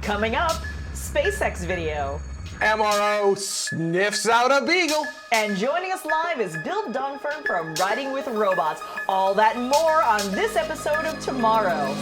Coming up, SpaceX video. MRO sniffs out a Beagle. And joining us live is Bill Dunford from Riding with Robots. All that and more on this episode of Tomorrow.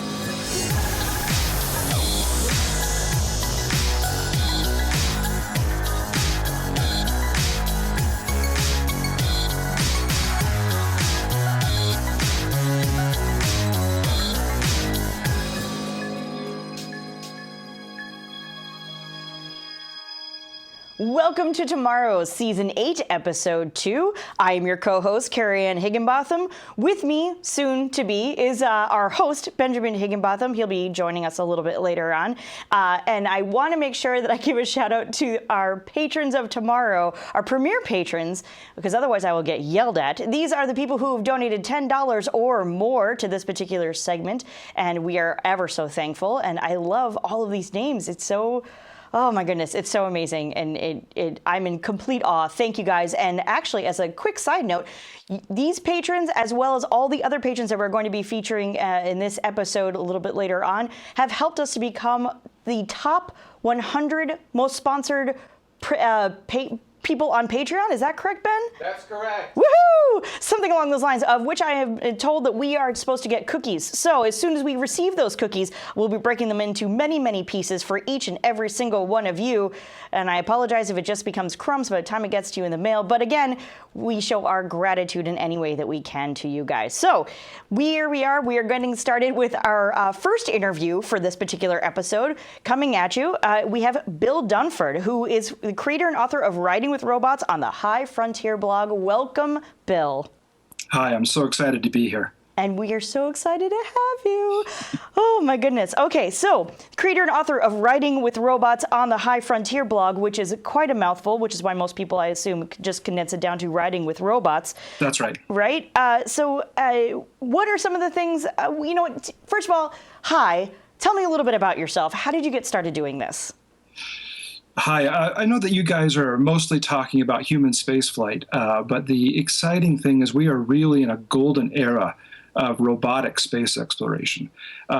Welcome to Tomorrow's Season 8, Episode 2. I am your co-host, Carrie Ann Higginbotham. With me, soon to be, is our host, Benjamin Higginbotham. He'll be joining us a little bit later on. And I want to make sure that I give a shout out to our patrons of tomorrow, our premier patrons, because otherwise I will get yelled at. These are the people who have donated $10 or more to this particular segment, and we are ever so thankful. And I love all of these names. It's so... Oh my goodness, it's so amazing, and I'm in complete awe. Thank you guys. And actually, as a quick side note, these patrons, as well as all the other patrons that we're going to be featuring in this episode a little bit later on, have helped us to become the top 100 most sponsored people on Patreon. Is that correct, Ben? That's correct. Woohoo! Something along those lines, of which I have been told that we are supposed to get cookies. So as soon as we receive those cookies, we'll be breaking them into many, many pieces for each and every single one of you. And I apologize if it just becomes crumbs by the time it gets to you in the mail. But again, we show our gratitude in any way that we can to you guys. So here we are. We are getting started with our first interview for this particular episode. Coming at you, we have Bill Dunford, who is the creator and author of Riding with Robots on the High Frontier blog. Welcome, Bill. Hi, I'm so excited to be here. And we are so excited to have you. Oh my goodness. Okay, so creator and author of Riding with Robots on the High Frontier blog, which is quite a mouthful, which is why most people, I assume, just condense it down to Riding with Robots. That's right. Right? So what are some of the things, first of all, hi, tell me a little bit about yourself. How did you get started doing this? Hi, I know that you guys are mostly talking about human spaceflight, but the exciting thing is we are really in a golden era of robotic space exploration.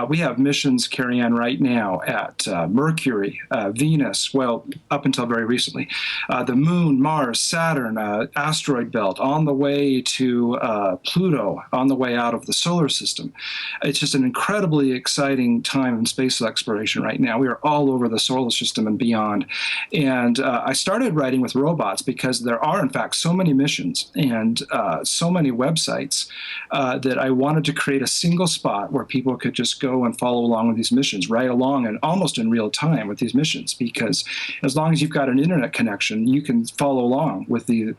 We have missions carrying on right now at Mercury, Venus, well, up until very recently, the Moon, Mars, Saturn, asteroid belt, on the way to Pluto, on the way out of the solar system. It's just an incredibly exciting time in space exploration right now. We are all over the solar system and beyond. And I started Riding with Robots because there are, in fact, so many missions and so many websites that I wanted to create a single spot where people could just go and follow along with these missions, right along and almost in real time with these missions. Because as long as you've got an internet connection, you can follow along with the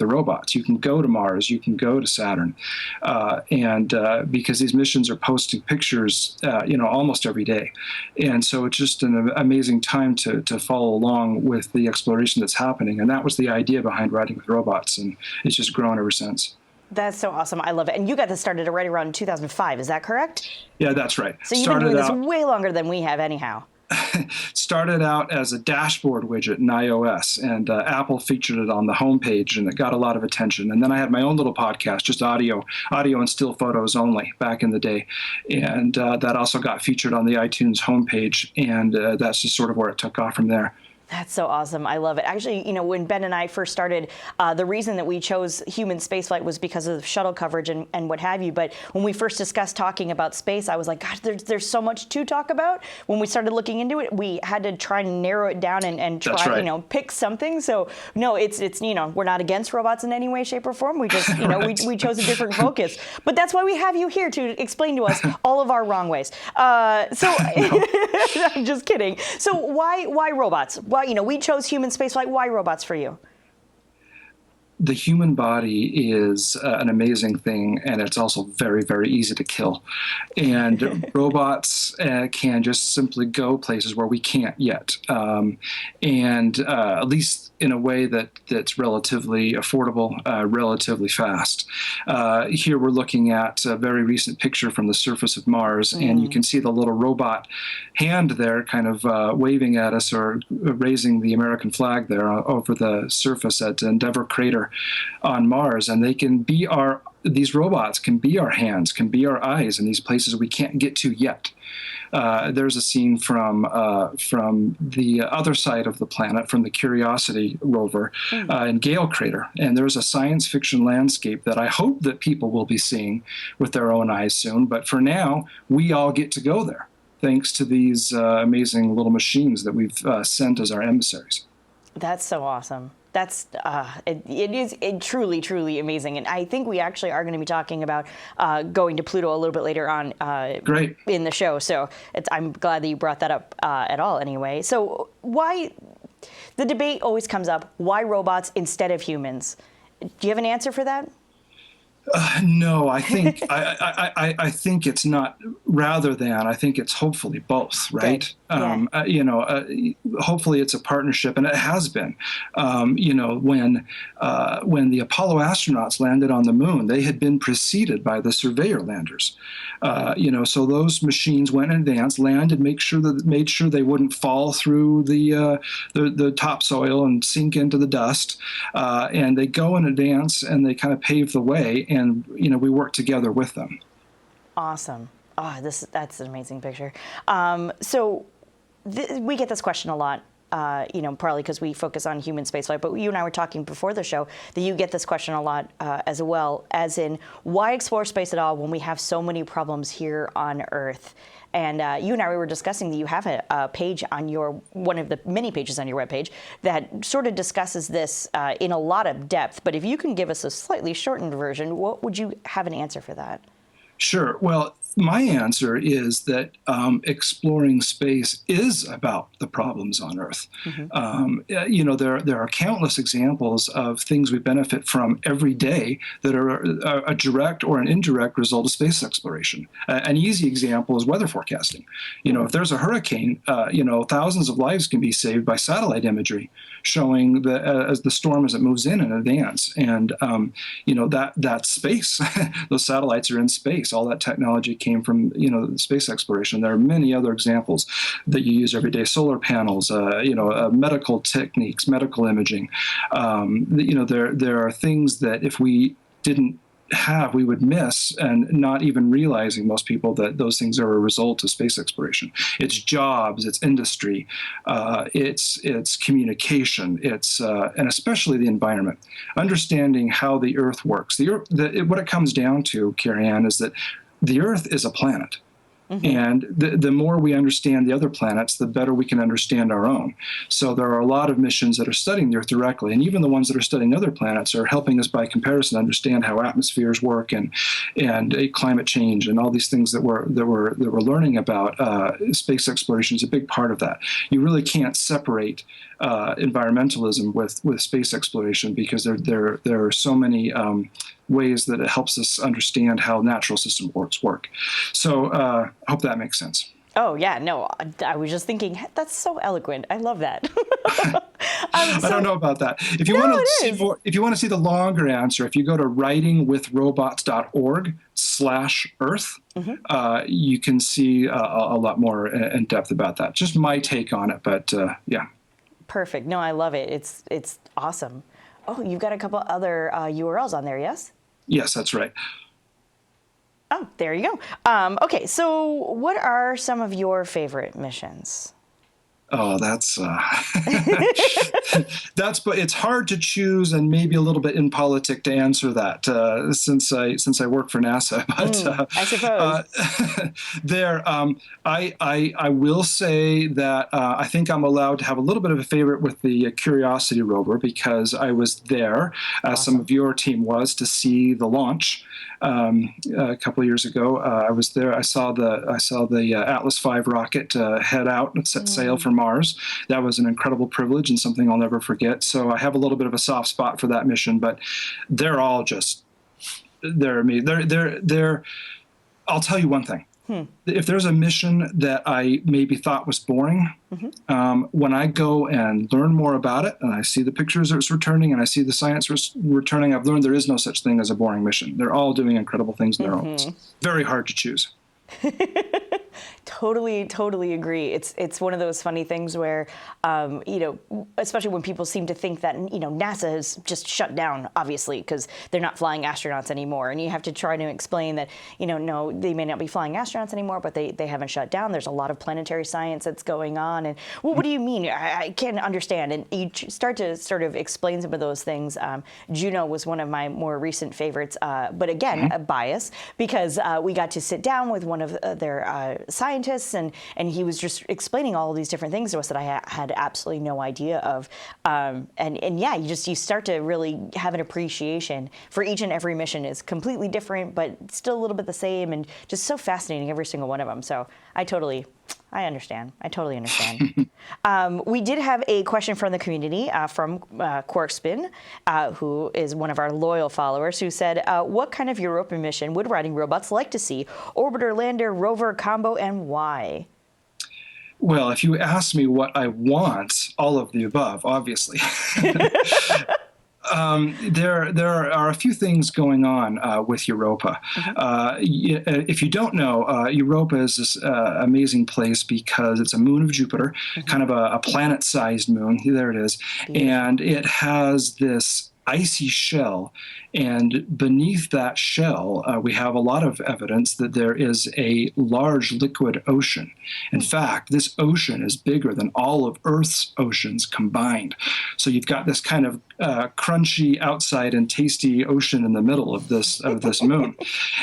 robots. You can go to Mars, you can go to Saturn, and because these missions are posting pictures, almost every day, and so it's just an amazing time to follow along with the exploration that's happening. And that was the idea behind Riding with Robots, and it's just grown ever since. That's so awesome. I love it. And you got this started right around 2005. Is that correct? Yeah, that's right. So you've been doing this way longer than we have anyhow. Started out as a dashboard widget in iOS, and Apple featured it on the homepage, and it got a lot of attention. And then I had my own little podcast, just audio and still photos only back in the day. And that also got featured on the iTunes homepage, and that's just sort of where it took off from there. That's so awesome. I love it. Actually, when Ben and I first started, the reason that we chose human spaceflight was because of shuttle coverage and what have you. But when we first discussed talking about space, I was like, God, there's so much to talk about. When we started looking into it, we had to try and narrow it down and try, right. Pick something. So no, it's we're not against robots in any way, shape, or form. We just, right. we chose a different focus. But that's why we have you here to explain to us all of our wrong ways. I'm just kidding. So why robots? Why? We chose human spaceflight. Why robots for you? The human body is an amazing thing, and it's also very, very easy to kill. And robots can just simply go places where we can't yet, and at least in a way that's relatively affordable, relatively fast. Here we're looking at a very recent picture from the surface of Mars, and you can see the little robot hand there kind of waving at us or raising the American flag there over the surface at Endeavour Crater on Mars. And they can be these robots can be our hands, can be our eyes in these places we can't get to yet. There's a scene from the other side of the planet, from the Curiosity rover in Gale Crater, and there's a science fiction landscape that I hope that people will be seeing with their own eyes soon. But for now, we all get to go there, thanks to these amazing little machines that we've sent as our emissaries. That's so awesome. That's it is truly, truly amazing. And I think we actually are going to be talking about going to Pluto a little bit later on Great. in the show. So I'm glad that you brought that up at all anyway. So why, the debate always comes up, why robots instead of humans? Do you have an answer for that? No, I think I think it's not. Rather than, I think it's hopefully both, right? Yeah. Hopefully it's a partnership, and it has been. When the Apollo astronauts landed on the moon, they had been preceded by the surveyor landers. So those machines went in advance, landed, made sure they wouldn't fall through the topsoil and sink into the dust, and they go in advance and they kind of pave the way. And we work together with them. Awesome. Oh, that's an amazing picture. So we get this question a lot, partly because we focus on human spaceflight. But you and I were talking before the show that you get this question a lot as well, as in, why explore space at all when we have so many problems here on Earth? And you and I were discussing that you have a page on one of the many pages on your webpage that sort of discusses this in a lot of depth. But if you can give us a slightly shortened version, what would you have an answer for that? Sure. Well, my answer is that exploring space is about the problems on Earth. Mm-hmm. There are countless examples of things we benefit from every day that are a direct or an indirect result of space exploration. An easy example is weather forecasting. If there's a hurricane, thousands of lives can be saved by satellite imagery showing the storm as it moves in advance. And that's space. Those satellites are in space. All that technology came from space exploration. There are many other examples that you use every day: solar panels, medical techniques, medical imaging. There are things that if we didn't have, we would miss, and not even realizing, most people, that those things are a result of space exploration. It's jobs, it's industry, it's communication, it's and especially the environment. Understanding how the Earth works. What it comes down to, Carrie Ann, is that the Earth is a planet. Mm-hmm. And the more we understand the other planets, the better we can understand our own. So there are a lot of missions that are studying the Earth directly, and even the ones that are studying other planets are helping us by comparison understand how atmospheres work and climate change and all these things that we're learning about. Space exploration is a big part of that. You really can't separate environmentalism with space exploration, because there are so many ways that it helps us understand how natural system work. So I hope that makes sense. Oh, yeah, no, I was just thinking, that's so eloquent. I love that. I don't know about that. If you want to see the longer answer, if you go to writingwithrobots.org/Earth, mm-hmm. You can see a lot more in depth about that. Just my take on it, but yeah. Perfect. No, I love it. It's awesome. Oh, you've got a couple other URLs on there, yes? Yes, that's right. Oh, there you go. Okay, so what are some of your favorite missions? Oh, that's but it's hard to choose, and maybe a little bit impolitic to answer that since I work for NASA. But I suppose I will say that I think I'm allowed to have a little bit of a favorite with the Curiosity rover, because I was there, as awesome. Some of your team was, to see the launch. A couple of years ago, I was there. I saw the Atlas V rocket head out and set sail for Mars. That was an incredible privilege and something I'll never forget. So I have a little bit of a soft spot for that mission. But they're all they're. I'll tell you one thing. If there's a mission that I maybe thought was boring, mm-hmm. When I go and learn more about it, and I see the pictures it's returning, and I see the science returning, I've learned there is no such thing as a boring mission. They're all doing incredible things on their own. It's very hard to choose. Totally agree. It's one of those funny things where, especially when people seem to think that, NASA has just shut down, obviously, because they're not flying astronauts anymore. And you have to try to explain that, no, they may not be flying astronauts anymore, but they haven't shut down. There's a lot of planetary science that's going on. And, well, what do you mean? I can't understand. And you start to sort of explain some of those things. Juno was one of my more recent favorites, but again, a bias, because we got to sit down with one of their scientists, and he was just explaining all of these different things to us that I had absolutely no idea of. And yeah, you start to really have an appreciation for each and every mission is completely different, but still a little bit the same, and just so fascinating, every single one of them. So I understand. I totally understand. We did have a question from the community from Quarkspin, who is one of our loyal followers, who said, what kind of Europa mission would riding robots like to see? Orbiter, lander, rover combo, and why? Well, if you ask me what I want, all of the above, obviously. There are a few things going on with Europa. If you don't know, Europa is this amazing place because it's a moon of Jupiter, kind of a planet-sized moon. There it is. Beautiful. And it has this icy shell, and beneath that shell we have a lot of evidence that there is a large liquid ocean. In fact, this ocean is bigger than all of Earth's oceans combined. So you've got this kind of crunchy outside and tasty ocean in the middle of this moon.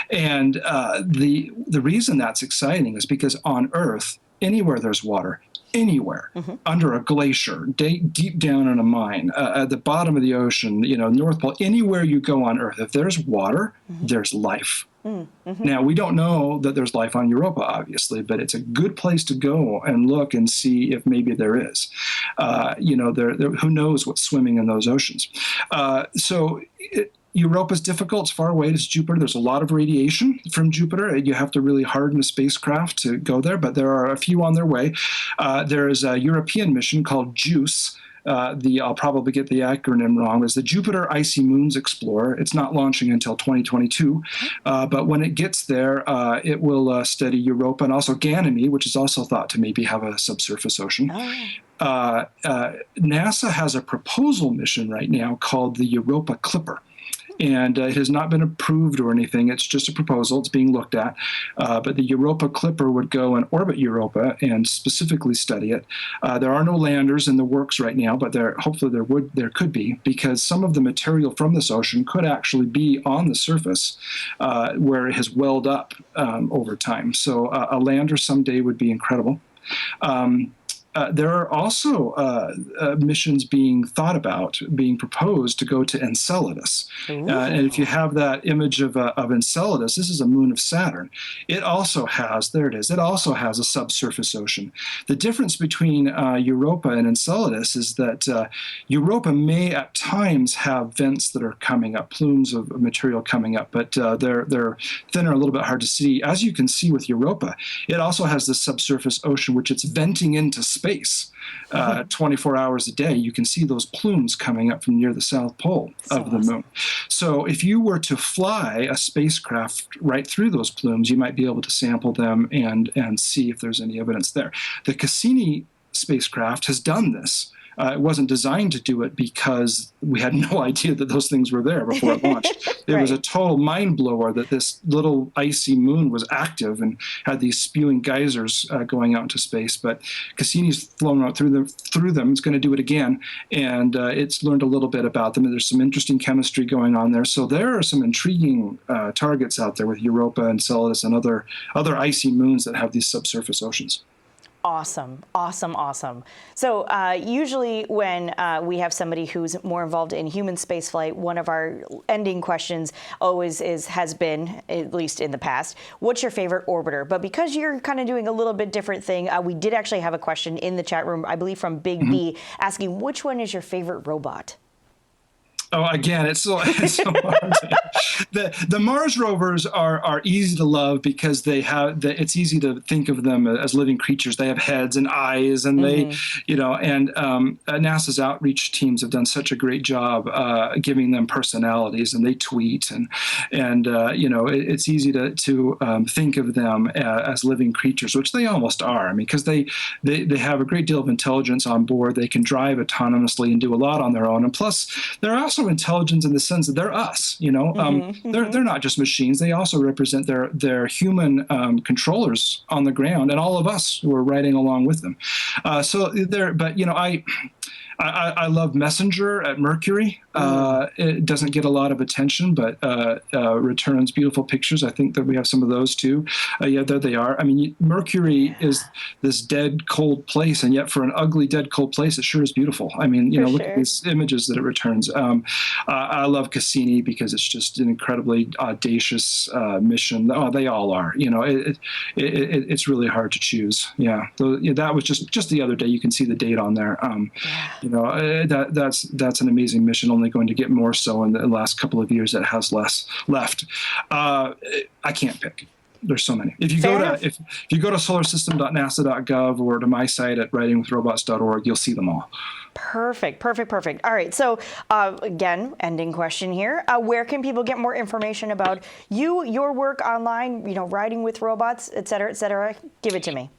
And the reason that's exciting is because on Earth, anywhere there's water, anywhere, under a glacier, deep down in a mine, at the bottom of the ocean, North Pole, anywhere you go on Earth, if there's water, there's life. Now, we don't know that there's life on Europa, obviously, but it's a good place to go and look and see if maybe there is. Who knows what's swimming in those oceans? Europa's difficult. It's far away. It's Jupiter. There's a lot of radiation from Jupiter. You have to really harden a spacecraft to go there, but there are a few on their way. There is a European mission called JUICE. I'll probably get the acronym wrong, is the Jupiter Icy Moons Explorer. It's not launching until 2022, but when it gets there, it will study Europa and also Ganymede, which is also thought to maybe have a subsurface ocean. NASA has a proposal mission right now called the Europa Clipper. And it has not been approved or anything. It's just a proposal. It's being looked at. But the Europa Clipper would go and orbit Europa and specifically study it. There are no landers in the works right now, but hopefully there could be, because some of the material from this ocean could actually be on the surface where it has welled up over time. So a lander someday would be incredible. There are also missions being thought about, being proposed to go to Enceladus. And if you have that image of Enceladus, this is a moon of Saturn. It also has, there it is, it also has a subsurface ocean. The difference between Europa and Enceladus is that Europa may at times have vents that are coming up, plumes of material coming up, but they're thinner, a little bit hard to see. As you can see with Europa, it also has the subsurface ocean, which it's venting into space 24 hours a day. You can see those plumes coming up from near the South Pole of the moon. So if you were to fly a spacecraft right through those plumes, you might be able to sample them and see if there's any evidence there. The Cassini spacecraft has done this. It wasn't designed to do it because we had no idea that those things were there before it launched. It was a total mind blower that this little icy moon was active and had these spewing geysers going out into space. But Cassini's flown out through them. It's going to do it again, and it's learned a little bit about them. And there's some interesting chemistry going on there. So there are some intriguing targets out there with Europa, Enceladus, and other icy moons that have these subsurface oceans. Awesome. So usually when we have somebody who's more involved in human spaceflight, one of our ending questions always has been, at least in the past, what's your favorite orbiter? But because you're kind of doing a little bit different thing, we did actually have a question in the chat room, I believe from Big B, asking which one is your favorite robot? Oh, again, it's so hard. The Mars rovers are easy to love because it's easy to think of them as living creatures. They have heads and eyes, and NASA's outreach teams have done such a great job giving them personalities, and they tweet, and it's easy to think of them as living creatures, which they almost are. I mean, because they have a great deal of intelligence on board. They can drive autonomously and do a lot on their own, and plus they're also intelligent in the sense that they're us. They're not just machines. They also represent their human controllers on the ground, and all of us who are riding along with them. I love Messenger at Mercury. It doesn't get a lot of attention, but returns beautiful pictures. I think that we have some of those too. There they are. I mean, Mercury is this dead, cold place, and yet for an ugly, dead, cold place, it sure is beautiful. I mean, look at these images that it returns. I love Cassini because it's just an incredibly audacious mission. Oh, they all are. It's really hard to choose. Yeah, that was just the other day. You can see the date on there. That's an amazing mission, only going to get more so in the last couple of years that has less left. I can't pick. There's so many. If you go to solarsystem.nasa.gov or to my site at writingwithrobots.org, you'll see them all. Perfect. All right. So again, ending question here. Where can people get more information about you, your work online, writing with robots, et cetera, et cetera? Give it to me.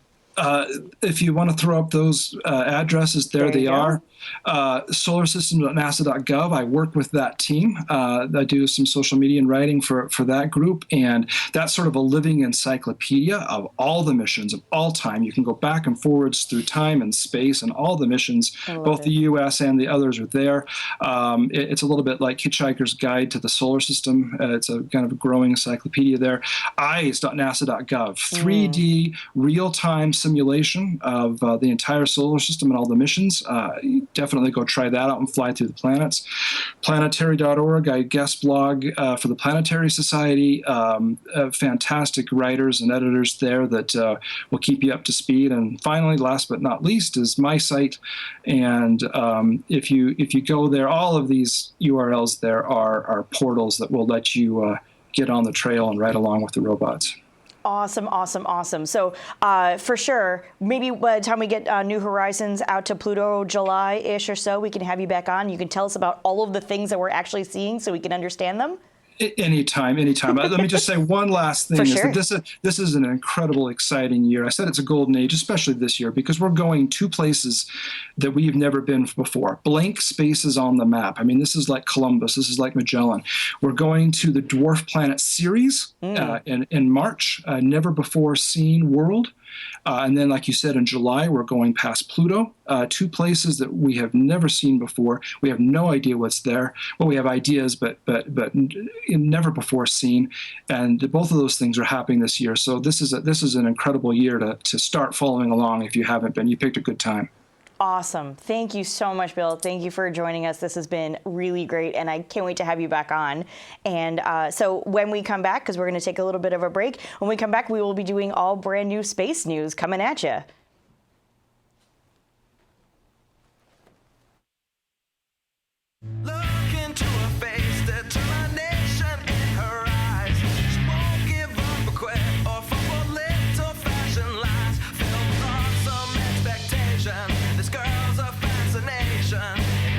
If you want to throw up those addresses, there they are. Solarsystem.nasa.gov. I work with that team. I do some social media and writing for that group, and that's sort of a living encyclopedia of all the missions of all time. You can go back and forwards through time and space, and all the missions, both the U.S. and the others are there. It's a little bit like Hitchhiker's Guide to the Solar System. It's a kind of a growing encyclopedia there. eyes.nasa.gov. 3D real-time simulation of the entire solar system and all the missions. Definitely go try that out and fly through the planets. Planetary.org, I guest blog for the Planetary Society. Fantastic writers and editors there that will keep you up to speed. And finally, last but not least, is my site. And if you go there, all of these URLs there are portals that will let you get on the trail and ride along with the robots. Awesome. So for sure, maybe by the time we get New Horizons out to Pluto, July-ish or so, we can have you back on. You can tell us about all of the things that we're actually seeing so we can understand them. Anytime. Let me just say one last thing. Sure. This is an incredible, exciting year. I said it's a golden age, especially this year, because we're going to places that we've never been before. Blank spaces on the map. I mean, this is like Columbus. This is like Magellan. We're going to the dwarf planet Ceres in March, never before seen world. And then, like you said, in July, we're going past Pluto, two places that we have never seen before. We have no idea what's there. Well, we have ideas, but never before seen. And both of those things are happening this year. So this is an incredible year to start following along if you haven't been. You picked a good time. Awesome. Thank you so much, Bill. Thank you for joining us. This has been really great, and I can't wait to have you back on. And so when we come back, because we're going to take a little bit of a break, when we come back, we will be doing all brand new space news coming at you. Look into her face, determination in her eyes. She won't give up or quit or fall for little fashion lies. Filled with awesome expectation. This girl's a fascination.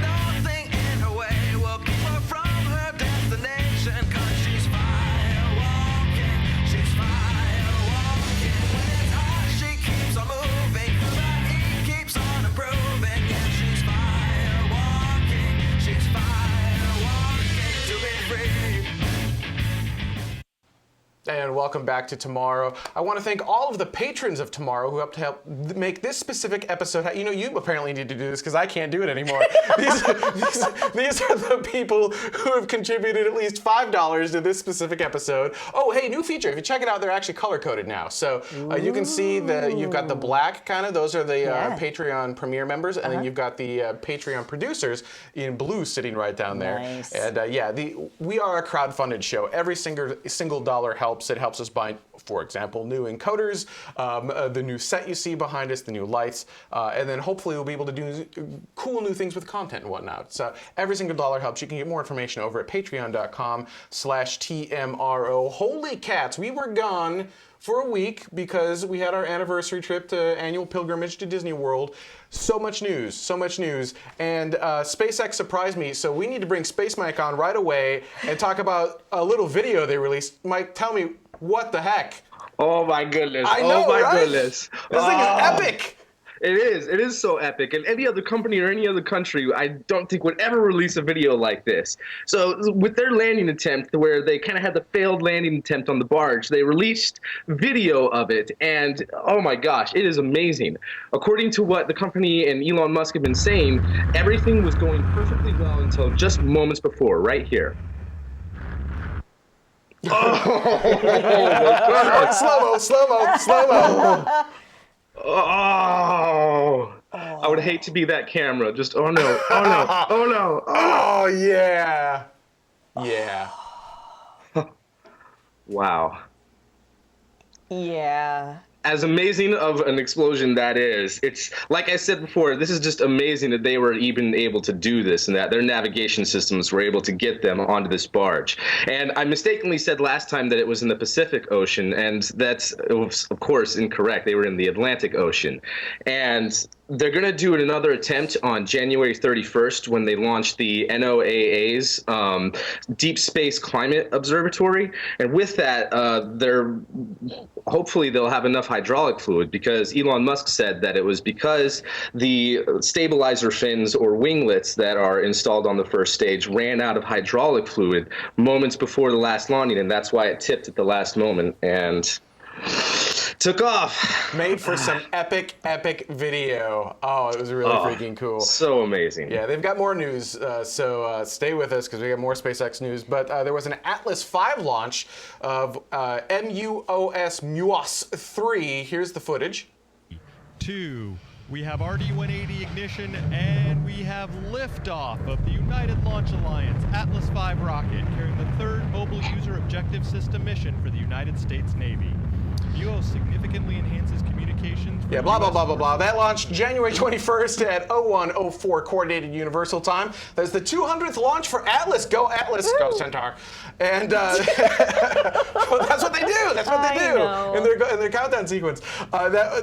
Nothing in her way will keep her from her destination. 'Cause she's fire walking. She's fire walking. When it's hot, she keeps on moving. The heat keeps on improving. Yeah, she's fire walking. She's fire walking to be free. And welcome back to Tomorrow. I want to thank all of the patrons of Tomorrow who help make this specific episode. You apparently need to do this because I can't do it anymore. These are the people who have contributed at least $5 to this specific episode. Oh, hey, new feature. If you check it out, they're actually color-coded now. So you can see you've got the black kind of. Those are the Patreon Premier members. And then you've got the Patreon producers in blue sitting right down there. Nice. And we are a crowdfunded show. Every single dollar helps. It helps helps us buy, for example, new encoders, the new set you see behind us, the new lights, and then hopefully we'll be able to do cool new things with content and whatnot. So every single dollar helps. You can get more information over at patreon.com/TMRO. Holy cats, we were gone for a week because we had our anniversary trip to annual pilgrimage to Disney World. So much news, so much news. And SpaceX surprised me, so we need to bring Space Mike on right away and talk about a little video they released. Mike, tell me, what the heck? Oh my goodness. I know, oh my right? goodness. This thing is epic. It is. It is so epic. And any other company or any other country, I don't think would ever release a video like this. So with their landing attempt, where they kind of had the failed landing attempt on the barge, they released video of it. And oh my gosh, it is amazing. According to what the company and Elon Musk have been saying, everything was going perfectly well until just moments before, right here. Oh, slow-mo. Oh, I would hate to be that camera. Just, oh no, oh no, oh no. Oh, yeah. Yeah. Wow. Yeah. As amazing of an explosion that is, it's like I said before, this is just amazing that they were even able to do this and that their navigation systems were able to get them onto this barge. And I mistakenly said last time that it was in the Pacific Ocean, and that's, of course, incorrect. They were in the Atlantic Ocean. And they're going to do another attempt on January 31st when they launch the NOAA's Deep Space Climate Observatory. And with that, hopefully they'll have enough hydraulic fluid, because Elon Musk said that it was because the stabilizer fins or winglets that are installed on the first stage ran out of hydraulic fluid moments before the last landing, and that's why it tipped at the last moment and took off. Made for some epic video. Oh, it was really freaking cool. So amazing. Yeah, they've got more news, so stay with us because we got more SpaceX news. But there was an Atlas V launch of MUOS 3. Here's the footage. 2. We have RD-180 ignition, and we have liftoff of the United Launch Alliance Atlas V rocket carrying the third Mobile User Objective System mission for the United States Navy. MUOS significantly enhances communications. Yeah, blah, blah, blah, blah, blah. That launched January 21st at 01:04 Coordinated Universal Time. That's the 200th launch for Atlas. Go Atlas, go Centaur. And well, that's what they do. That's what they do in their countdown sequence.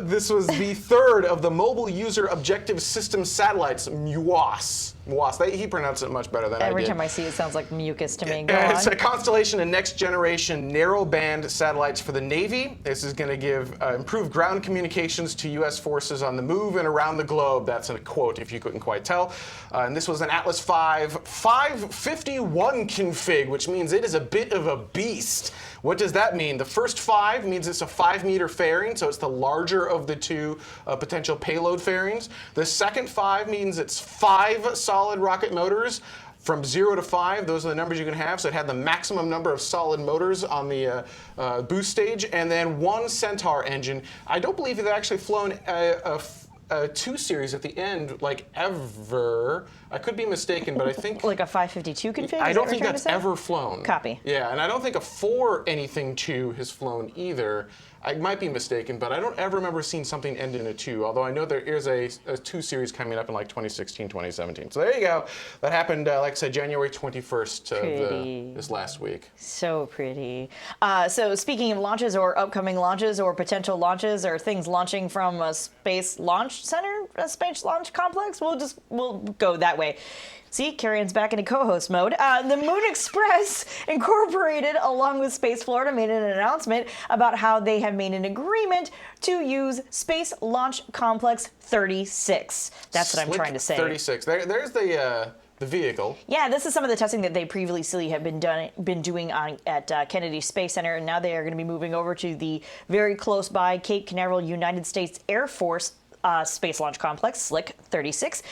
This was the third of the Mobile User Objective System satellites, MUOS. He pronounced it much better than I did. Every time I see it, it sounds like mucus to me. Go It's on. a constellation of next-generation narrow-band satellites for the Navy. This is going to give improved ground communications to U.S. forces on the move and around the globe. That's a quote, if you couldn't quite tell. And this was an Atlas V 551 config, which means it is a bit of a beast. What does that mean? The first 5 means it's a 5-meter fairing, so it's the larger of the two potential payload fairings. The second 5 means it's 5 solid rocket motors. From 0 to 5, those are the numbers you can have. So it had the maximum number of solid motors on the boost stage, and then 1 Centaur engine. I don't believe they've actually flown a 2 series at the end, like, ever. I could be mistaken, but I think Like a 552 config? I don't think that's ever flown. Copy. Yeah, and I don't think a 4 anything 2 has flown either. I might be mistaken, but I don't ever remember seeing something end in a 2, although I know there is a 2 series coming up in like 2016, 2017. So there you go. That happened, like I said, January 21st of this last week. So pretty. So speaking of launches or upcoming launches or potential launches or things launching from a space launch center, a space launch complex, we'll go that way. See, Carrion's back into co-host mode. The Moon Express Incorporated, along with Space Florida, made an announcement about how they have made an agreement to use Space Launch Complex 36. That's what I'm trying to say. 36. There's the vehicle. Yeah, this is some of the testing that they previously have been doing at Kennedy Space Center, and now they are going to be moving over to the very close by Cape Canaveral United States Air Force Space Launch Complex, Slick 36.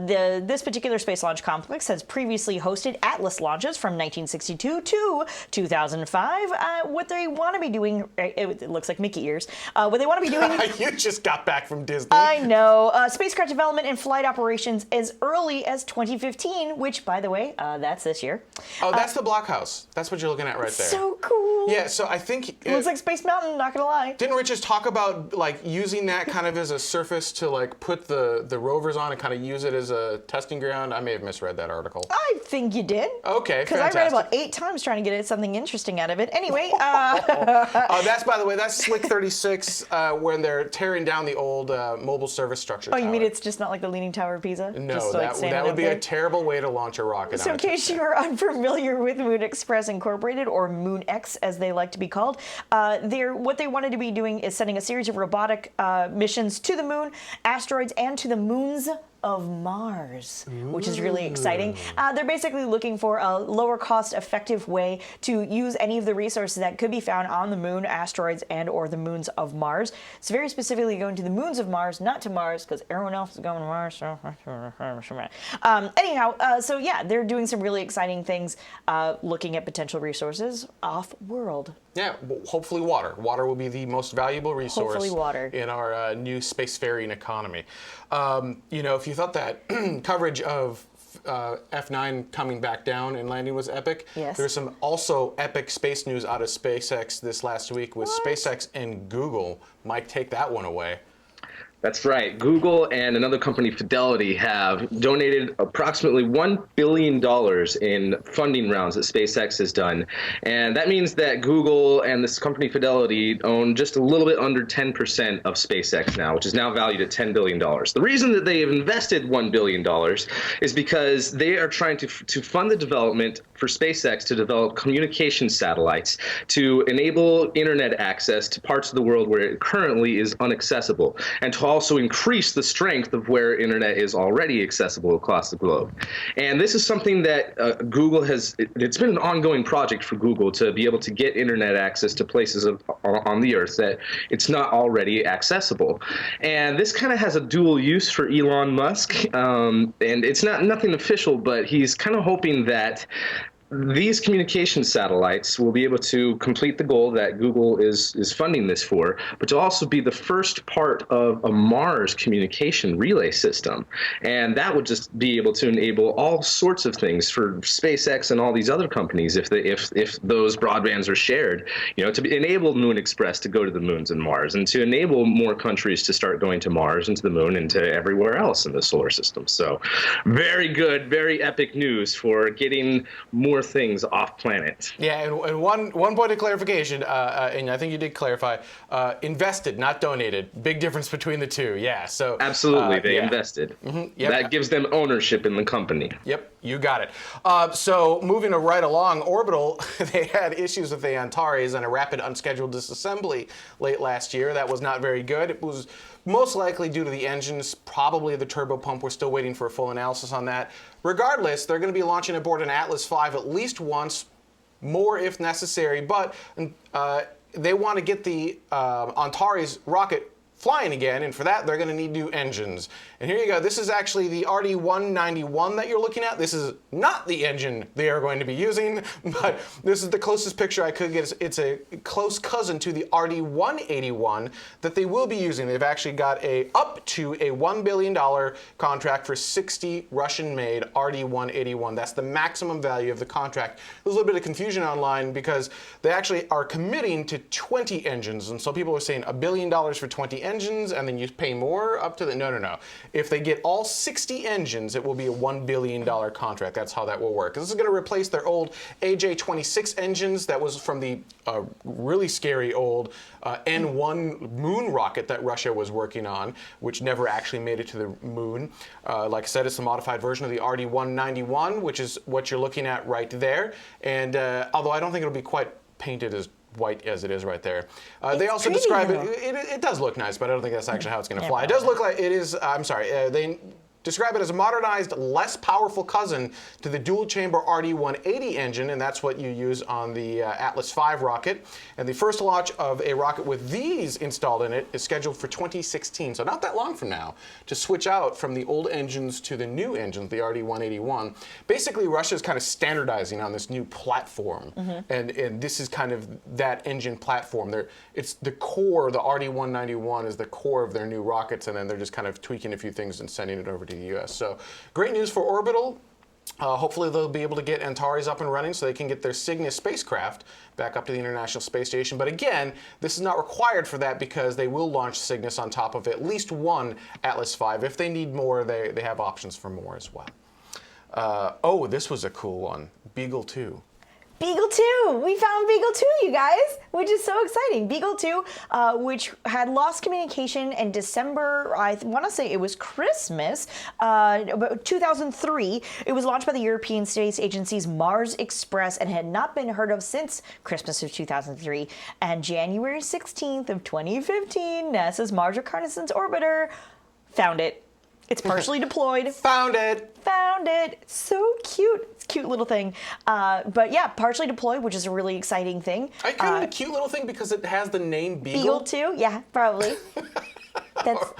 This particular Space Launch Complex has previously hosted Atlas launches from 1962 to 2005. What they want to be doing, it looks like Mickey ears, what they want to be doing... You just got back from Disney. I know. Spacecraft development and flight operations as early as 2015, which, by the way, that's this year. Oh, that's the blockhouse. That's what you're looking at right there. So cool. Yeah, so I think... It looks like Space Mountain, not gonna lie. Didn't Rich just talk about like using that kind of as a surface to like put the rovers on and kind of use it as a testing ground? I may have misread that article. I think you did. Okay, because I read about 8 times trying to get something interesting out of it. Anyway, that's, by the way, that's Slick 36 when they're tearing down the old mobile service structure. Oh, you tower. mean it's just not like the Leaning Tower of Pisa? No, just like that would be a terrible way to launch a rocket. So in case you are unfamiliar with Moon Express Incorporated, or Moon X as they like to be called, what they wanted to be doing is sending a series of robotic missions to the moon, asteroids, and to the moons of Mars, which is really exciting. They're basically looking for a lower cost effective way to use any of the resources that could be found on the moon, asteroids, and or the moons of Mars. It's very specifically going to the moons of Mars, not to Mars, because everyone else is going to Mars. So anyhow, so yeah, they're doing some really exciting things, looking at potential resources off-world. Yeah, well, hopefully water. Water will be the most valuable resource Hopefully water. in our new spacefaring economy. You know, if you thought that coverage of F9 coming back down and landing was epic, yes. There's some also epic space news out of SpaceX this last week with SpaceX and Google. Mike, take that one away. That's right. Google and another company, Fidelity, have donated approximately $1 billion in funding rounds that SpaceX has done. And that means that Google and this company, Fidelity, own just a little bit under 10% of SpaceX now, which is now valued at $10 billion. The reason that they have invested $1 billion is because they are trying to fund the development for SpaceX to develop communication satellites to enable internet access to parts of the world where it currently is inaccessible, and to also increase the strength of where internet is already accessible across the globe. And this is something that Google it's been an ongoing project for Google to be able to get internet access to places on the earth that it's not already accessible. And this kind of has a dual use for Elon Musk, and it's nothing official, but he's kind of hoping that these communication satellites will be able to complete the goal that Google is funding this for, but to also be the first part of a Mars communication relay system. And that would just be able to enable all sorts of things for SpaceX and all these other companies if those broadbands are shared, you know, to enable Moon Express to go to the moons and Mars, and to enable more countries to start going to Mars and to the moon and to everywhere else in the solar system. So very good, very epic news for getting more things off planet. Yeah, and one point of clarification, and I think you did clarify, invested, not donated. Big difference between the two. Yeah, so absolutely, they invested. Mm-hmm. Yep. That gives them ownership in the company. Yep, you got it. So moving right along, Orbital, they had issues with the Antares and a rapid unscheduled disassembly late last year. That was not very good. It was most likely due to the engines, probably the turbo pump. We're still waiting for a full analysis on that. Regardless, they're going to be launching aboard an Atlas V at least once, more if necessary, but they want to get the Antares rocket flying again, and for that they're going to need new engines. And here you go. This is actually the RD-191 that you're looking at. This is not the engine they are going to be using, but this is the closest picture I could get. It's a close cousin to the RD-181 that they will be using. They've actually got up to a $1 billion contract for 60 Russian-made RD-181. That's the maximum value of the contract. There's a little bit of confusion online because they actually are committing to 20 engines, and so people are saying $1 billion for 20 engines and then you pay more up to the... No. If they get all 60 engines, it will be a $1 billion contract. That's how that will work. This is going to replace their old AJ-26 engines that was from the really scary old N-1 moon rocket that Russia was working on, which never actually made it to the moon. Like I said, it's a modified version of the RD-191, which is what you're looking at right there. And although I don't think it'll be quite painted as white as it is right there. They also describe it does look nice, but I don't think that's actually how it's going to fly. It does look like it is, I'm sorry, describe it as a modernized, less powerful cousin to the dual-chamber RD-180 engine, and that's what you use on the Atlas V rocket. And the first launch of a rocket with these installed in it is scheduled for 2016, so not that long from now, to switch out from the old engines to the new engines, the RD-181. Basically, Russia's kind of standardizing on this new platform, and this is kind of that engine platform. It's the core, the RD-191 is the core of their new rockets, and then they're just kind of tweaking a few things and sending it over to the U.S. So great news for Orbital. Hopefully they'll be able to get Antares up and running so they can get their Cygnus spacecraft back up to the International Space Station. But again, this is not required for that because they will launch Cygnus on top of at least one Atlas V. If they need more, they have options for more as well. Oh, this was a cool one. Beagle 2. Beagle 2! We found Beagle 2, you guys, which is so exciting. Beagle 2, which had lost communication in December, I want to say it was Christmas, 2003. It was launched by the European Space Agency's Mars Express and had not been heard of since Christmas of 2003. And January 16th of 2015, NASA's Mars Reconnaissance Orbiter found it. It's partially deployed. Found it. Found it. So cute. It's a cute little thing. But yeah, partially deployed, which is a really exciting thing. I kind of a cute little thing because it has the name Beagle. Beagle too? Yeah, probably. That's,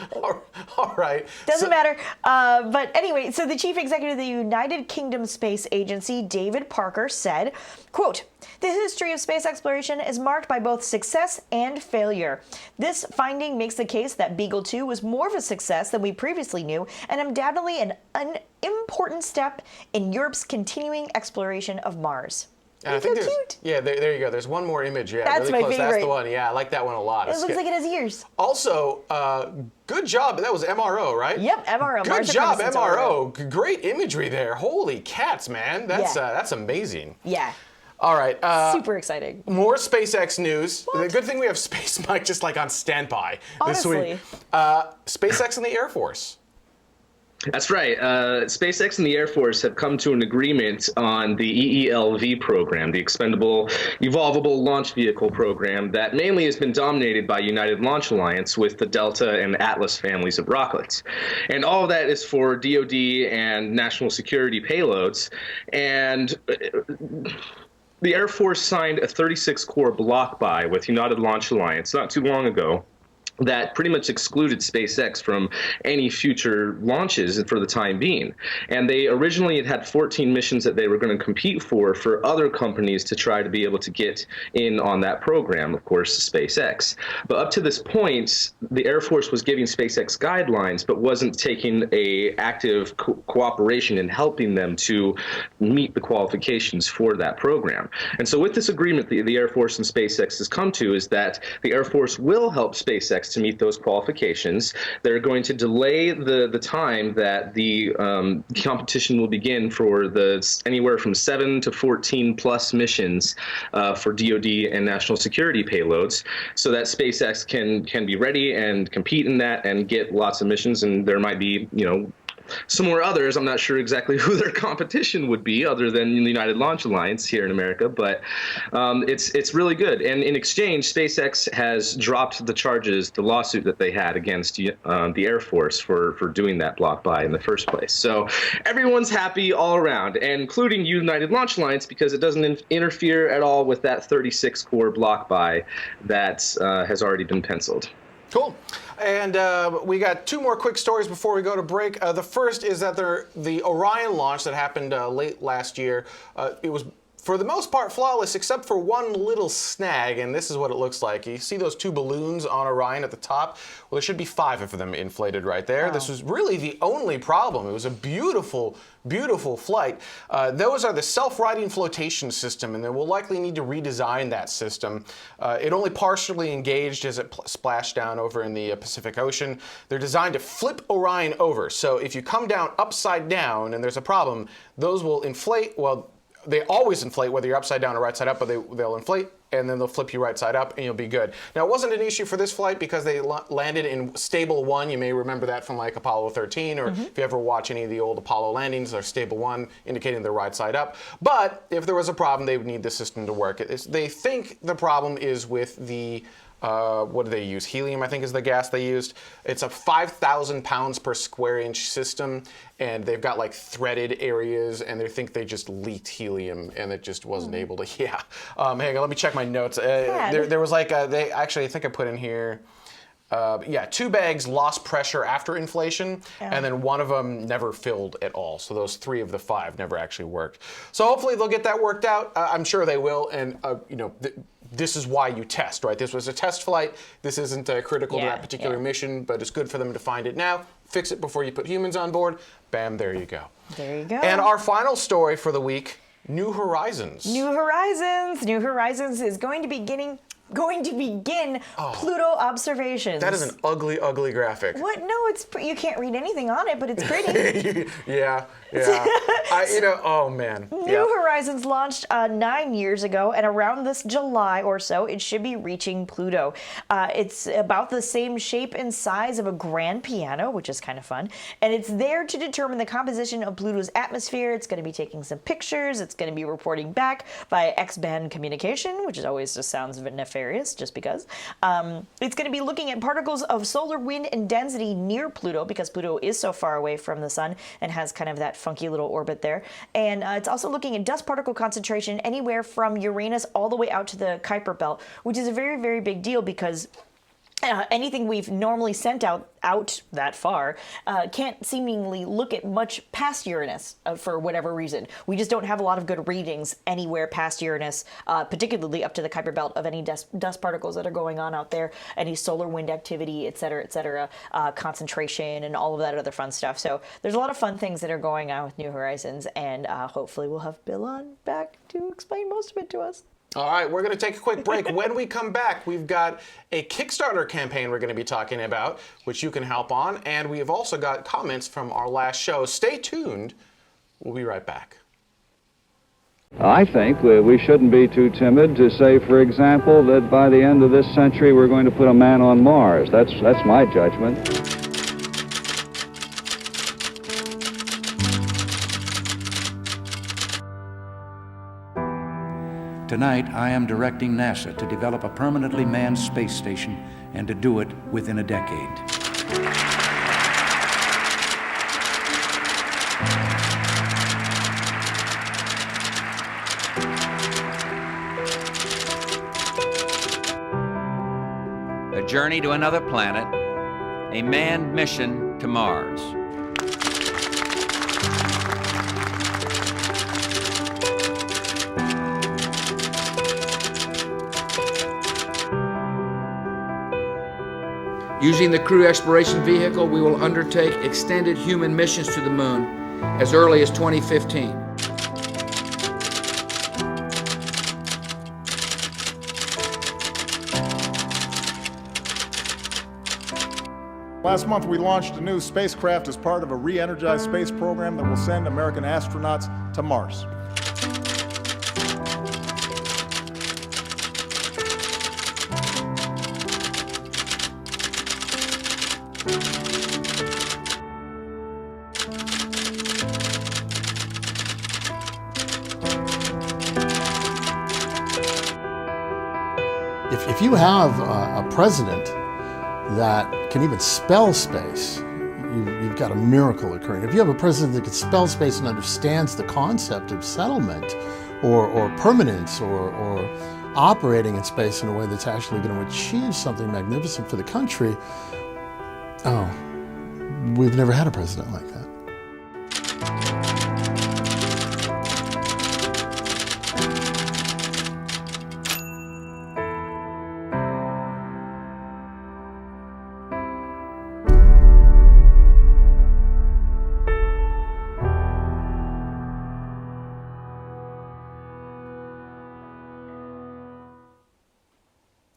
all right. Doesn't matter. But anyway, so the chief executive of the United Kingdom Space Agency, David Parker, said, quote, "The history of space exploration is marked by both success and failure. This finding makes the case that Beagle 2 was more of a success than we previously knew, and undoubtedly an important step in Europe's continuing exploration of Mars." And I think there's, cute. Yeah, there you go. There's one more image. Yeah, that's really my close. favorite. That's the one. Yeah, I like that one a lot. It looks like it has ears. Also, good job. That was MRO, right? Yep, MRO. Good job, MRO. Great imagery there. Holy cats, man. That's amazing. Yeah. All right. Super exciting. More SpaceX news. The good thing we have Space Mike just like on standby this week. SpaceX and the Air Force. That's right. SpaceX and the Air Force have come to an agreement on the EELV program, the Expendable Evolvable Launch Vehicle program that mainly has been dominated by United Launch Alliance with the Delta and Atlas families of rockets. And all of that is for DoD and national security payloads. And the Air Force signed a 36-core block buy with United Launch Alliance not too long ago that pretty much excluded SpaceX from any future launches for the time being. And they originally had 14 missions that they were going to compete for other companies to try to be able to get in on that program, of course, SpaceX. But up to this point, the Air Force was giving SpaceX guidelines, but wasn't taking a active cooperation in helping them to meet the qualifications for that program. And so with this agreement the Air Force and SpaceX has come to is that the Air Force will help SpaceX to meet those qualifications. They're going to delay the time that the competition will begin for the anywhere from 7 to 14 plus missions for DoD and national security payloads, so that SpaceX can be ready and compete in that and get lots of missions. And there might be, some more others. I'm not sure exactly who their competition would be other than the United Launch Alliance here in America, but it's really good. And in exchange, SpaceX has dropped the charges, the lawsuit that they had against the Air Force for doing that block buy in the first place. So everyone's happy all around, including United Launch Alliance, because it doesn't interfere at all with that 36-core block buy that has already been penciled. Cool. And we got two more quick stories before we go to break. The first is that the Orion launch that happened late last year, it was for the most part flawless except for one little snag, and this is what it looks like. You see those two balloons on Orion at the top? Well, there should be 5 of them inflated right there. Wow. This was really the only problem. It was a beautiful, beautiful flight. Those are the self-righting flotation system, and they will likely need to redesign that system. It only partially engaged as it splashed down over in the Pacific Ocean. They're designed to flip Orion over, so if you come down upside down and there's a problem, those will inflate. Well, they always inflate whether you're upside down or right side up, but they'll inflate and then they'll flip you right side up and you'll be good. Now, it wasn't an issue for this flight because they landed in stable 1. You may remember that from like Apollo 13, or if you ever watch any of the old Apollo landings, they're stable 1, indicating they're right side up. But if there was a problem, they would need the system to work. They think the problem is with the what do they use? Helium, I think, is the gas they used. It's a 5,000 pounds per square inch system, and they've got like threaded areas, and they think they just leaked helium, and it just wasn't able to. Yeah. Hang on, let me check my notes. There was like they actually, I think I put in here. 2 bags lost pressure after inflation, and then one of them never filled at all. So those 3 of the 5 never actually worked. So hopefully they'll get that worked out. I'm sure they will, and this is why you test, right? This was a test flight. This isn't critical to that particular mission, but it's good for them to find it now. Fix it before you put humans on board. Bam, there you go. There you go. And our final story for the week, New Horizons. New Horizons. New Horizons is going to begin Pluto observations. That is an ugly, ugly graphic. What? No, you can't read anything on it, but it's pretty. yeah. Oh man. New Horizons launched 9 years ago, and around this July or so, it should be reaching Pluto. It's about the same shape and size of a grand piano, which is kind of fun, and it's there to determine the composition of Pluto's atmosphere. It's going to be taking some pictures. It's going to be reporting back via X-band communication, which is always just sounds nefarious, just because. It's going to be looking at particles of solar wind and density near Pluto, because Pluto is so far away from the sun and has kind of that funky little orbit there. And it's also looking at dust particle concentration anywhere from Uranus all the way out to the Kuiper Belt, which is a very, very big deal, because anything we've normally sent out that far can't seemingly look at much past Uranus for whatever reason. We just don't have a lot of good readings anywhere past Uranus, particularly up to the Kuiper Belt, of any dust particles that are going on out there, any solar wind activity, et cetera, concentration, and all of that other fun stuff. So there's a lot of fun things that are going on with New Horizons, and hopefully we'll have Bill on back to explain most of it to us. All right, we're going to take a quick break. When we come back, we've got a Kickstarter campaign we're going to be talking about, which you can help on, and we have also got comments from our last show. Stay tuned. We'll be right back. I think we shouldn't be too timid to say, for example, that by the end of this century we're going to put a man on Mars. That's my judgment. Tonight, I am directing NASA to develop a permanently manned space station, and to do it within a decade. A journey to another planet, a manned mission to Mars. Using the Crew Exploration Vehicle, we will undertake extended human missions to the moon as early as 2015. Last month, we launched a new spacecraft as part of a re-energized space program that will send American astronauts to Mars. If you have a president that can even spell space, you've got a miracle occurring. If you have a president that can spell space and understands the concept of settlement or permanence or operating in space in a way that's actually going to achieve something magnificent for the country, we've never had a president like that.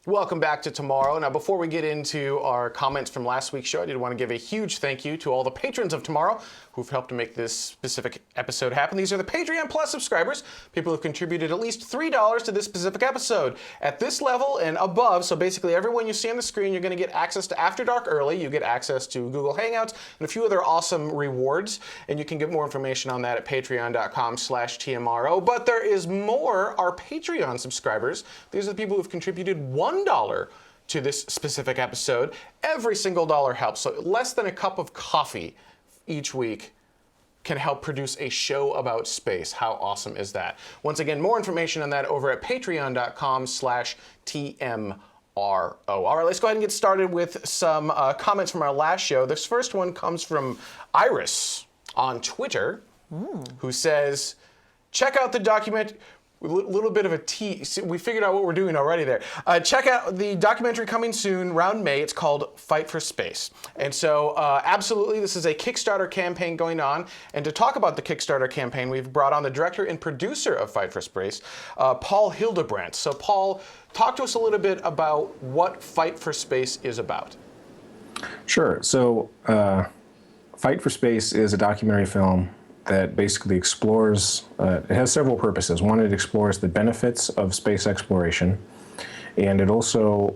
Welcome back to Tomorrow. Now, before we get into our comments from last week's show, I did want to give a huge thank you to all the patrons of Tomorrow who've helped to make this specific episode happen. These are the Patreon Plus subscribers, people who've contributed at least $3 to this specific episode. At this level and above, so basically everyone you see on the screen, you're going to get access to After Dark early, you get access to Google Hangouts, and a few other awesome rewards, and you can get more information on that at patreon.com/TMRO. But there is more. Our Patreon subscribers, these are the people who've contributed $1 to this specific episode. Every single dollar helps. So less than a cup of coffee each week can help produce a show about space. How awesome is that? Once again, more information on that over at patreon.com/TMRO. All right, let's go ahead and get started with some comments from our last show. This first one comes from Iris on Twitter, who says, check out the document. A little bit of a tease. We figured out what we're doing already there. Check out the documentary coming soon, around May. It's called Fight for Space. And so, absolutely, this is a Kickstarter campaign going on. And to talk about the Kickstarter campaign, we've brought on the director and producer of Fight for Space, Paul Hildebrandt. So, Paul, talk to us a little bit about what Fight for Space is about. Sure. So, Fight for Space is a documentary film that basically explores, it has several purposes. One, it explores the benefits of space exploration, and it also,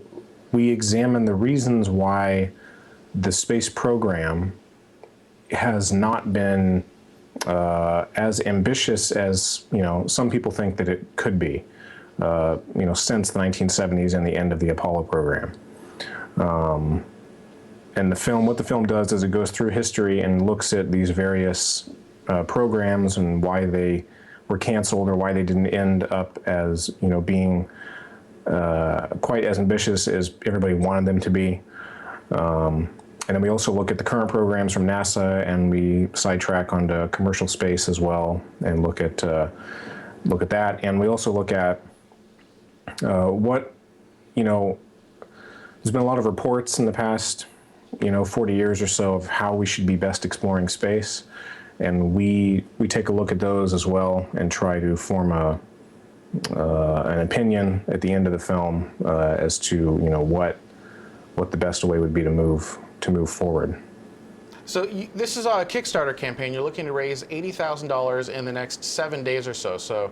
we examine the reasons why the space program has not been as ambitious as, some people think that it could be, since the 1970s and the end of the Apollo program. And what the film does is it goes through history and looks at these various programs and why they were canceled or why they didn't end up as being quite as ambitious as everybody wanted them to be. And then we also look at the current programs from NASA, and we sidetrack onto commercial space as well and look at that. And we also look at what there's been a lot of reports in the past 40 years or so of how we should be best exploring space. And we take a look at those as well and try to form an opinion at the end of the film as to what the best way would be to move forward. So this is a Kickstarter campaign. You're looking to raise $80,000 in the next 7 days or so. So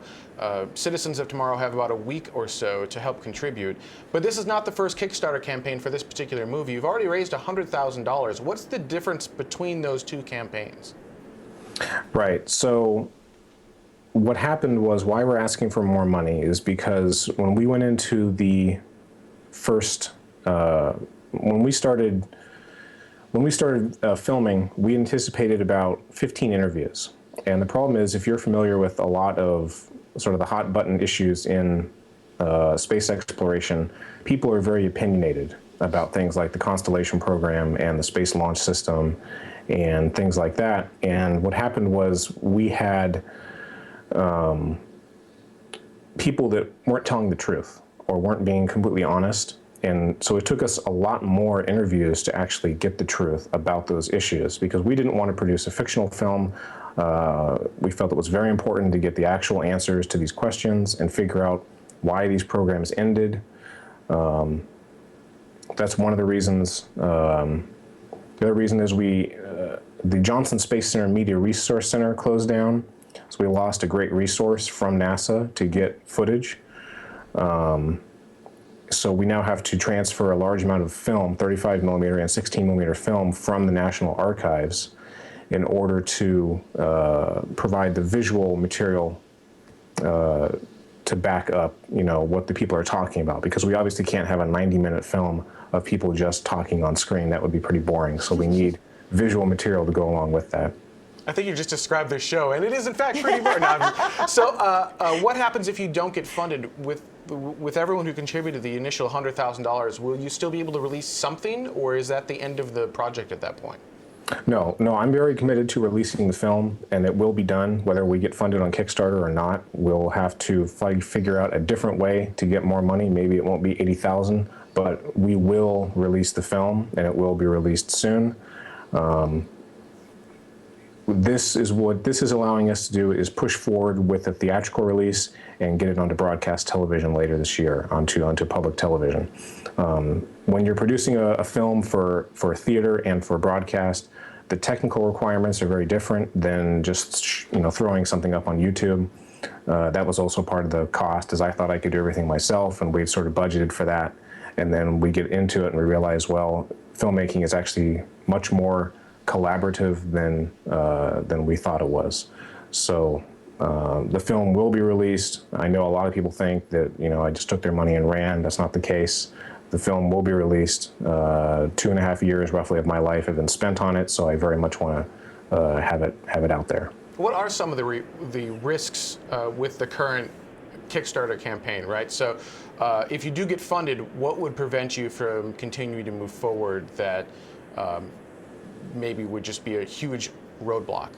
citizens of tomorrow have about a week or so to help contribute. But this is not the first Kickstarter campaign for this particular movie. You've already raised $100,000. What's the difference between those two campaigns? Right. So what happened was, why we're asking for more money is because when we went into the first, when we started filming, we anticipated about 15 interviews. And the problem is, if you're familiar with a lot of sort of the hot button issues in space exploration, people are very opinionated about things like the Constellation program and the Space Launch System and things like that. And what happened was, we had people that weren't telling the truth or weren't being completely honest. And so it took us a lot more interviews to actually get the truth about those issues, because we didn't want to produce a fictional film. We felt it was very important to get the actual answers to these questions and figure out why these programs ended. That's one of the reasons. The other reason is the Johnson Space Center Media Resource Center closed down, so we lost a great resource from NASA to get footage. So we now have to transfer a large amount of film, 35 millimeter and 16 millimeter film, from the National Archives in order to provide the visual material to back up, what the people are talking about, because we obviously can't have a 90-minute film of people just talking on screen. That would be pretty boring. So we need visual material to go along with that. I think you just described the show, and it is in fact pretty boring. So what happens if you don't get funded? With everyone who contributed the initial $100,000, will you still be able to release something, or is that the end of the project at that point? No, I'm very committed to releasing the film, and it will be done whether we get funded on Kickstarter or not. We'll have to figure out a different way to get more money. Maybe it won't be $80,000, but we will release the film, and it will be released soon. This is what this is allowing us to do, is push forward with a theatrical release and get it onto broadcast television later this year, onto public television. When you're producing a film for theater and for broadcast, the technical requirements are very different than just throwing something up on YouTube. That was also part of the cost, as I thought I could do everything myself, and we sort of budgeted for that. And then we get into it and we realize, well, filmmaking is actually much more collaborative than we thought it was. So the film will be released. I know a lot of people think that I just took their money and ran. That's not the case. the film will be released. 2.5 years roughly of my life have been spent on it, so I very much want to have it out there. What are some of the risks with the current Kickstarter campaign, right? So if you do get funded, what would prevent you from continuing to move forward that maybe would just be a huge roadblock?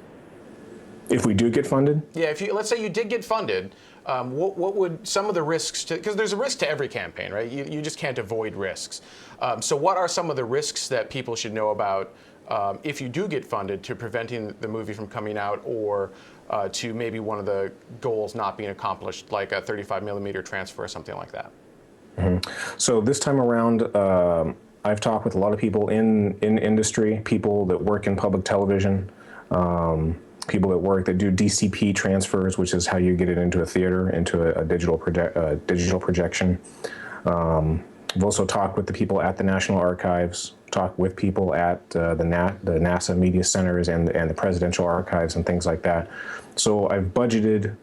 If we do get funded? Yeah, let's say you did get funded, what would some of the risks, because there's a risk to every campaign, right? You just can't avoid risks. So what are some of the risks that people should know about if you do get funded to preventing the movie from coming out, or to maybe one of the goals not being accomplished, like a 35mm transfer or something like that? Mm-hmm. So this time around, I've talked with a lot of people in industry, people that work in public television, people that do DCP transfers, which is how you get it into a theater, into a digital projection. I've also talked with the people at the National Archives, talked with people at the NASA Media Centers and the Presidential Archives and things like that. So I've budgeted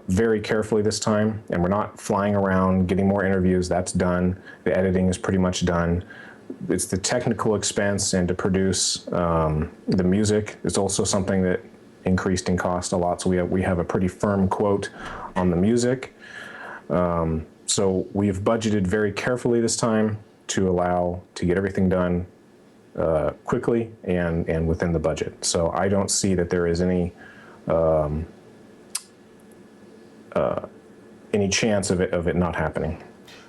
very carefully this time, and we're not flying around getting more interviews. That's done. The editing is pretty much done. It's the technical expense, and to produce the music is also something that increased in cost a lot. So we have a pretty firm quote on the music. So we've budgeted very carefully this time to get everything done quickly and within the budget. So I don't see that there is any chance of it not happening.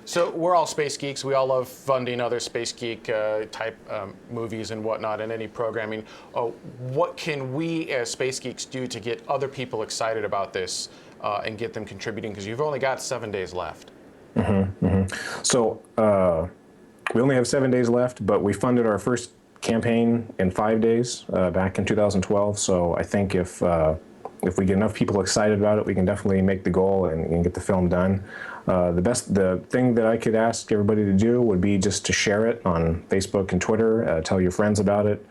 So we're all space geeks. We all love funding other space geek type movies and whatnot, and any programming. What can we as space geeks do to get other people excited about this and get them contributing? Because you've only got 7 days left. Mm-hmm, mm-hmm. So we only have 7 days left, but we funded our first campaign in 5 days back in 2012. So I think if we get enough people excited about it, we can definitely make the goal and get the film done. The thing that I could ask everybody to do would be just to share it on Facebook and Twitter, tell your friends about it,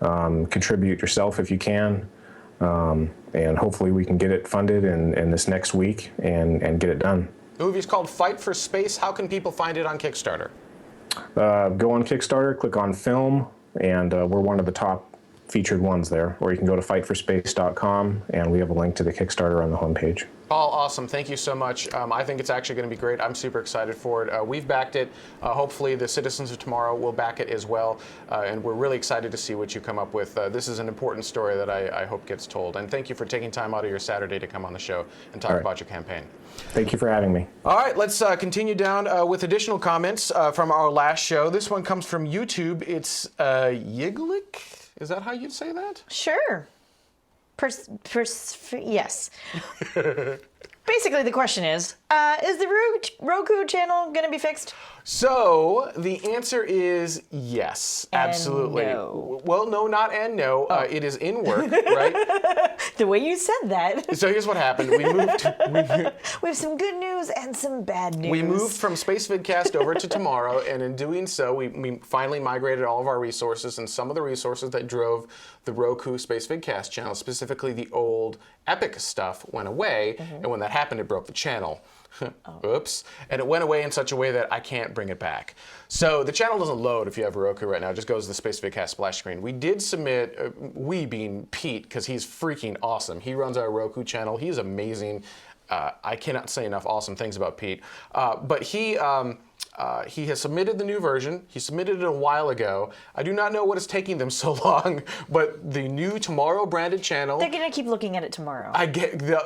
contribute yourself if you can, and hopefully we can get it funded in this next week and get it done. The movie is called Fight for Space. How can people find it on Kickstarter? Go on Kickstarter, click on film, and we're one of the top featured ones there. Or you can go to fightforspace.com, and we have a link to the Kickstarter on the homepage. Paul, awesome. Thank you so much. I think it's actually going to be great. I'm super excited for it. We've backed it. Hopefully the citizens of tomorrow will back it as well. And we're really excited to see what you come up with. This is an important story that I hope gets told. And thank you for taking time out of your Saturday to come on the show and talk about your campaign. Thank you for having me. All right, let's continue down with additional comments from our last show. This one comes from YouTube. It's Yiglik. Is that how you'd say that? Sure. Yes. Basically, the question is the Roku channel going to be fixed? So the answer is yes, absolutely. No. Well, no, not and no. It is in work, right? The way you said that. So here's what happened. We have some good news and some bad news. We moved from Space Vidcast over to Tomorrow, and in doing so, we finally migrated all of our resources, and some of the resources that drove the Roku Space Vidcast channel, specifically the old Epic stuff, went away, and when that happened, it broke the channel. Oops. And it went away in such a way that I can't bring it back. So the channel doesn't load if you have a Roku right now. It just goes to the Space Vidcast splash screen. We did submit, we being Pete, because he's freaking awesome. He runs our Roku channel. He's amazing. I cannot say enough awesome things about Pete. But he has submitted the new version. He submitted it a while ago. I do not know what is taking them so long, but the new Tomorrow branded channel. They're gonna keep looking at it tomorrow.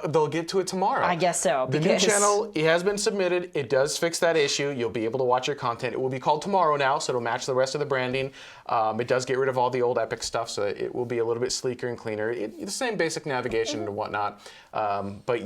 They'll get to it tomorrow. I guess so. The new channel, it has been submitted. It does fix that issue. You'll be able to watch your content. It will be called Tomorrow now, so it'll match the rest of the branding. It does get rid of all the old Epic stuff, so it will be a little bit sleeker and cleaner. The same basic navigation and whatnot. But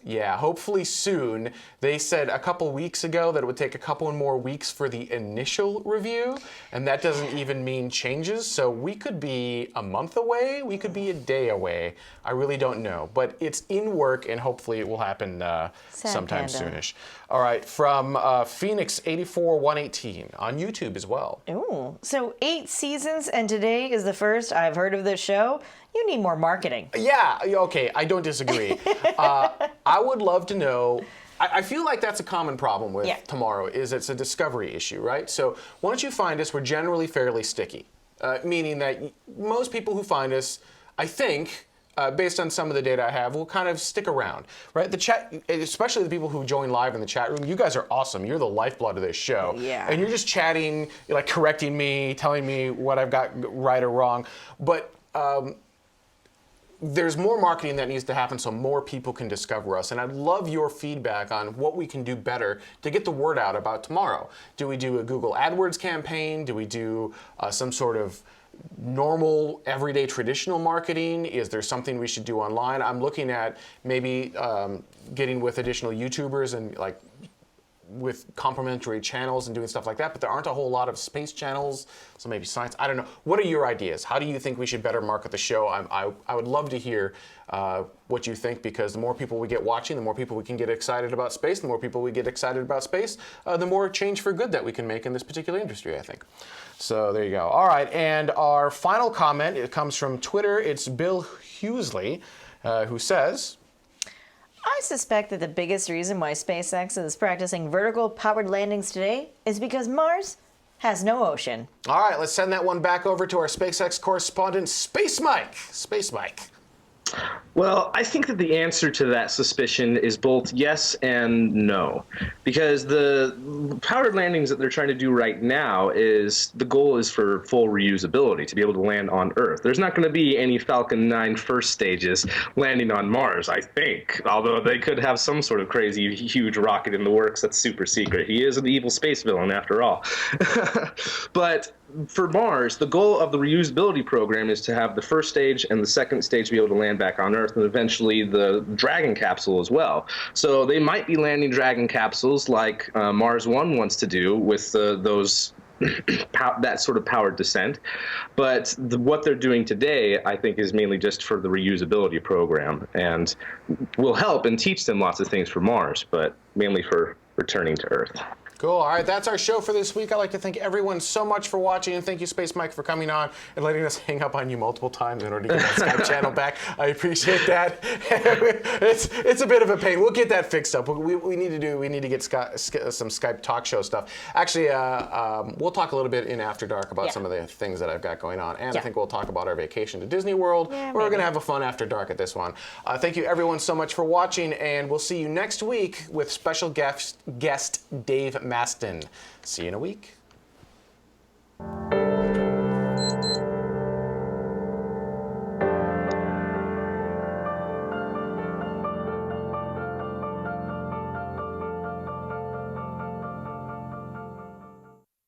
yeah, hopefully soon. They said a couple weeks ago that it would take a couple more weeks for the initial review, and that doesn't even mean changes, so we could be a month away, we could be a day away. I really don't know, but it's in work, and hopefully it will happen sometime soonish. All right, from Phoenix 84118 on YouTube as well. Ooh, so 8 seasons, and today is the first I've heard of this show. You need more marketing. Yeah, okay, I don't disagree. I would love to know I feel like that's a common problem with Tomorrow, is it's a discovery issue, right? So once you find us, we're generally fairly sticky, meaning that most people who find us, I think, based on some of the data I have, will kind of stick around, right? The chat, especially the people who join live in the chat room, you guys are awesome. You're the lifeblood of this show. Yeah. And you're just chatting, like correcting me, telling me what I've got right or wrong. But there's more marketing that needs to happen so more people can discover us. And I'd love your feedback on what we can do better to get the word out about Tomorrow. Do we do a Google AdWords campaign? Do we do some sort of normal, everyday, traditional marketing? Is there something we should do online? I'm looking at maybe getting with additional YouTubers and like with complementary channels and doing stuff like that, but there aren't a whole lot of space channels, so maybe science. I don't know. What are your ideas? How do you think we should better market the show? I would love to hear what you think, because the more people we get watching, the more people we can get excited about space. The more people we get excited about space, the more change for good that we can make in this particular industry, I think. So there you go. All right, and our final comment, it comes from Twitter. It's Bill Hughesley, who says, I suspect that the biggest reason why SpaceX is practicing vertical powered landings today is because Mars has no ocean. All right, let's send that one back over to our SpaceX correspondent, Space Mike. Space Mike. Well, I think that the answer to that suspicion is both yes and no, because the powered landings that they're trying to do right now is the goal is for full reusability, to be able to land on Earth. There's not going to be any Falcon 9 first stages landing on Mars, I think, although they could have some sort of crazy, huge rocket in the works that's super secret. He is an evil space villain after all. But for Mars, the goal of the reusability program is to have the first stage and the second stage be able to land back on Earth, and eventually the Dragon capsule as well. So they might be landing Dragon capsules like Mars 1 wants to do with those that sort of powered descent. But what they're doing today, I think, is mainly just for the reusability program, and will help and teach them lots of things for Mars, but mainly for returning to Earth. Cool. All right, that's our show for this week. I'd like to thank everyone so much for watching, and thank you, Space Mike, for coming on and letting us hang up on you multiple times in order to get that Skype channel back. I appreciate that. It's a bit of a pain. We'll get that fixed up. We need to get some Skype talk show stuff. Actually, we'll talk a little bit in After Dark about some of the things that I've got going on, and I think we'll talk about our vacation to Disney World. We're going to have a fun After Dark at this one. Thank you, everyone, so much for watching, and we'll see you next week with special guest Dave Maston. See you in a week.